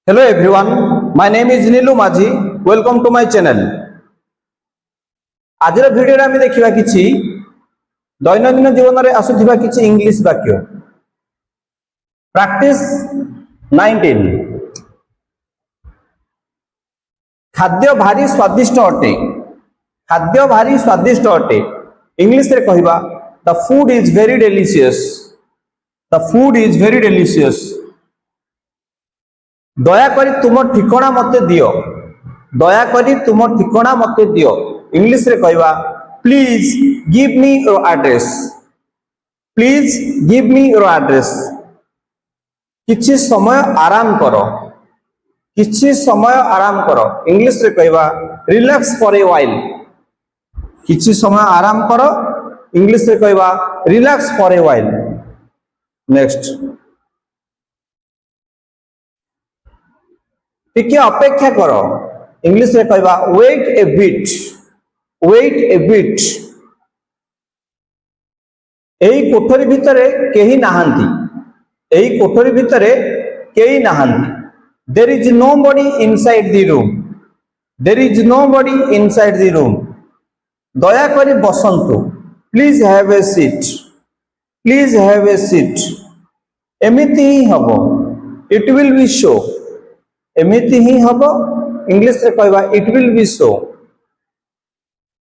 Hello everyone, my name is Nilu Majhi. Welcome to my channel. आज video रे आमे देखिबा किछि दैनंदिन जीवन रे आसुथिबा किछि इंग्लिश वाक्य. प्रैक्टिस 19. खाद्य भारी स्वादिष्ट अटे. खाद्य भारी स्वादिष्ट अटे. इंग्लिश रे कहिबा the food is very delicious. The food is very delicious. दया करी तुम ठिकाना मते दियो. दया करी तुम ठिकाना मते दियो. इंग्लिश रे कहवा please give me your address. Please give me your address. किछि समय आराम करो. किछि समय आराम करो. इंग्लिश रे कहवा रिलैक्स फॉर ए व्हाइल. किछि समय आराम करो. इंग्लिश रे कहवा relax for a while. Next टिके अपेक्षा करो. इंग्लिश रे कहवा wait a bit. Wait a bit. एही कोठरी भितरे केही नाहंती. एही कोठरी भितरे केही नाहंती. There is nobody inside the room. There is nobody inside the room. दया करी बसंतु. Please have a seat. Please have a seat. एमिति ही हबो. It will be so. एमिति ही हबो. इंग्लिश रे कहवा इट विल बी सो.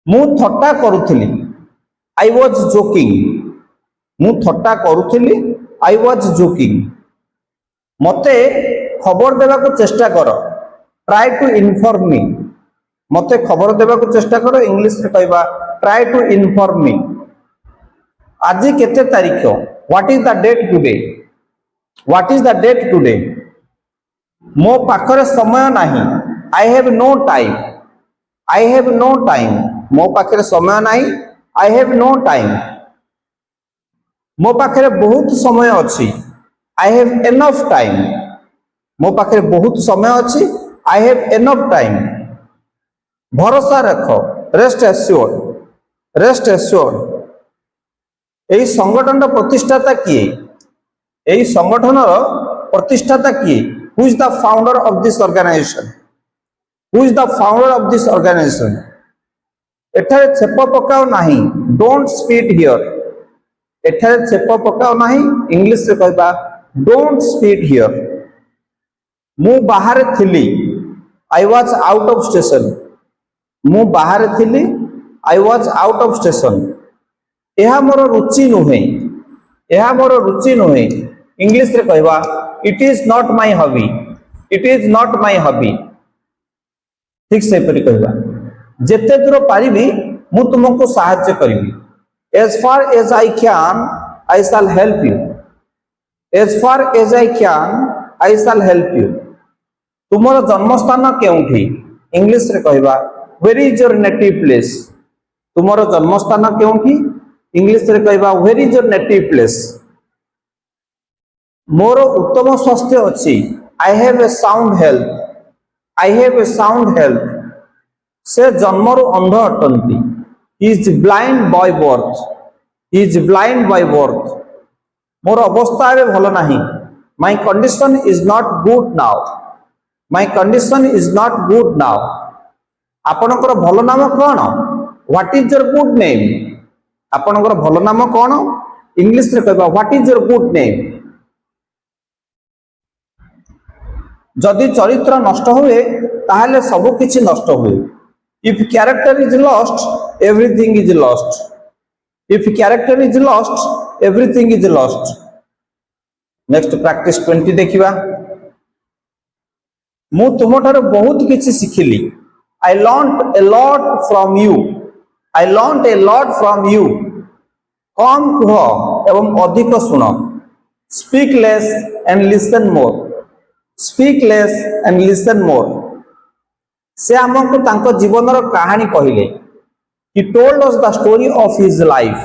मु थट्टा करूथिली. I was joking. मु थट्टा करूथिली. I was joking. मते खबर देबा को चेष्टा करो. Try to inform me. मते खबर देबा को चेष्टा करो. इंग्लिश रे कहवा ट्राई टू इन्फॉर्म मी. आज केते तारीख. What is the date today. What is the date today. मो पाखरे समय नाही. I have no time. I have no time. मो पाखरे समय नाही. I have no time. मो पाखरे बहुत समय अछि. I have enough time. मो पाखरे बहुत समय अछि. I have enough time. भरोसा रखो. Rest assured. Rest assured. एही संगठन प्रतिष्ठाता किए. एही संगठन प्रतिष्ठाता किए. Who is the founder of this organization? Who is the founder of this organization? एठारे छेप पकाओ नाही. Don't spit here. एठारे छेप पकाओ नाही. इंग्लिश रे कहबा don't spit here. मु बाहर थिली. I was out of station. मु बाहर थिली. I was out of station. एहा मोर रुचि नुहे. एहा मोर रुचि नुहे. इंग्लिश रे कहबा it is not my hobby. It is not my hobby. ठीक से परि कहबा जेते दूर पारिबी मु तुमको सहायता करिबी. As far as I can I shall help you. As far as I can I shall help you. तुमर जन्म स्थान केउठी. इंग्लिश रे कहबा where is your native place. तुमर जन्म स्थान केउठी. इंग्लिश रे कहबा where is your native place. मोर उत्तम स्वास्थ्य अछि. I have a sound health. I have a sound health. से जन्मरु अंध अटंती. He is blind by birth. He is blind by birth. मोर अवस्था एबे भलो नाही. My condition is not good now. My condition is not good now. आपनकर भलो नाम कोन. What is your good name. आपनकर भलो नाम कोन. इंग्लिश रे कहबा what is your good name. जदि चरित्र नष्ट हुए ताहले सब किछि नष्ट हुए. If character is lost everything is lost. If character is lost everything is lost. Next practice 20 देखिबा. मु तुमठार बहुत किछि सिखिली. I learned a lot from you. I learned a lot from you. कम कह एवं अधिक सुनो. Speak less and listen more. Speak less and listen more. से हमको तांको जीवनर कहानी कहिले. He told us the story of his life.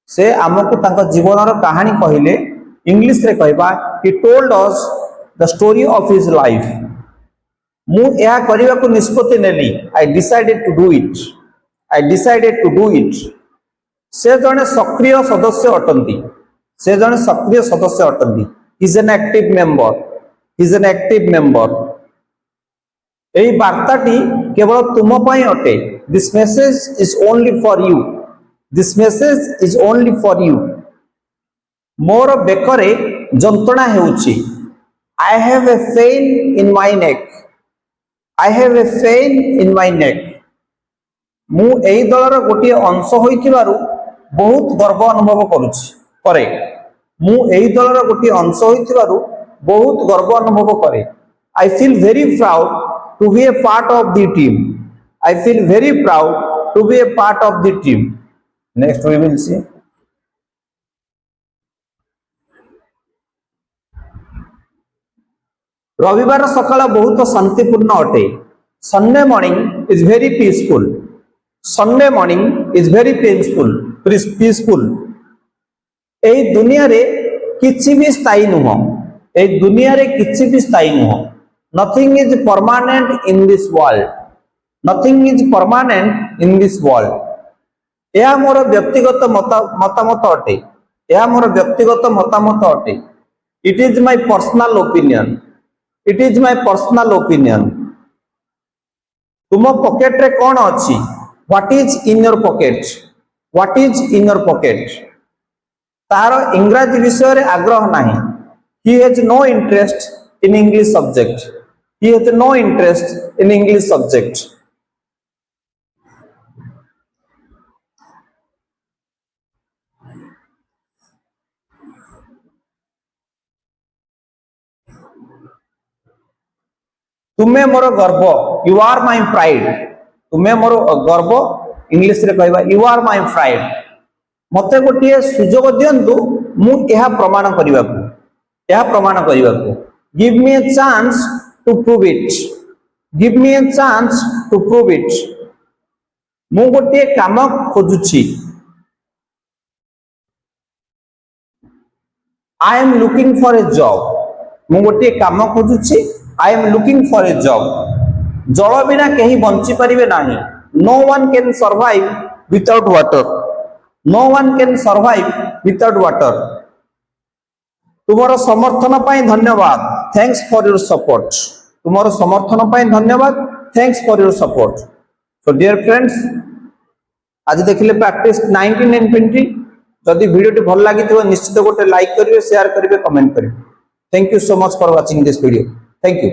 से हमको तांको जीवनर कहानी कहिले. इंग्लिश रे कहबा he told us the story of his life. मु एहा करिवा को निष्पत्ति नेली. आई decided to do it. I decided to do it. से जने सक्रिय सदस्य अटंती. से जने सक्रिय सदस्य अटंती. He is an active member. he is an active member. এই বার্তাটি কেবল তুম পাই অটে। This message is only for you. This message is only for you. ମୋର ବେକରେ ଯନ୍ତ୍ରଣା ହେଉଛି। I have a pain in my neck. I have a pain in my neck. ମୁଁ ଏହି ଦଳର ଗୋଟିଏ ଅଂଶ ହୋଇଥିବାରୁ ବହୁତ ଗର୍ବ ଅନୁଭବ କରେ। ମୁଁ ଏହି ଦଳର ଗୋଟିଏ ଅଂଶ ହୋଇଥିବାରୁ ବହୁତ ଗର୍ବ ଅନୁଭବ କରେ। I feel very proud to be a part of the team. I feel very proud to be a part of the team. Next we will see. रविवार सकाळ बहुत शांतिपूर्ण अटे। Sunday morning is very peaceful. Sunday morning is very peaceful. এই দুনিয়ারে किछि भी स्थायी नुह। এই দুনিয়ারে किछि भी स्थायी नुह। Nothing is permanent in this world. Nothing is permanent in this world. यह मोर व्यक्तिगत मतामत अटे। यह मोर व्यक्तिगत मतामत अटे। It is my personal opinion. It is my personal opinion. तुम पॉकेट रे कौन अच्छी? What is in your pocket? What is in your pocket? तार इंग्रजी विषय रे आग्रह नहीं। He has no interest in English subject. He has no interest in English subject. तुम्हें मोर गर्व। You are my pride. तुम्हें मोर गर्व इंग्लिश रे कहबा You are my pride. मते गोटे सुजोग दियंतु मु यह प्रमाण करिबाकू। Give me a chance to prove it. Give me a chance to prove it. मु गोटे काम खोजुछि। I am looking for a job. मु गोटे काम खोजुछि। I am looking for a job. जल बिना कहीं बंची परिबे नाही। No one can survive without water. No one can survive without water. तुमरो समर्थन पाई धन्यवाद। Thanks for your support. तुमरो समर्थन पाई धन्यवाद। Thanks for your support. So dear friends, आज देखिले प्रैक्टिस 19 and 20। जदि वीडियो भल लागि तो निश्चित गोटे लाइक करिवे, शेयर करिवे, कमेंट करिवे। Thank you so much for watching this video. Thank you.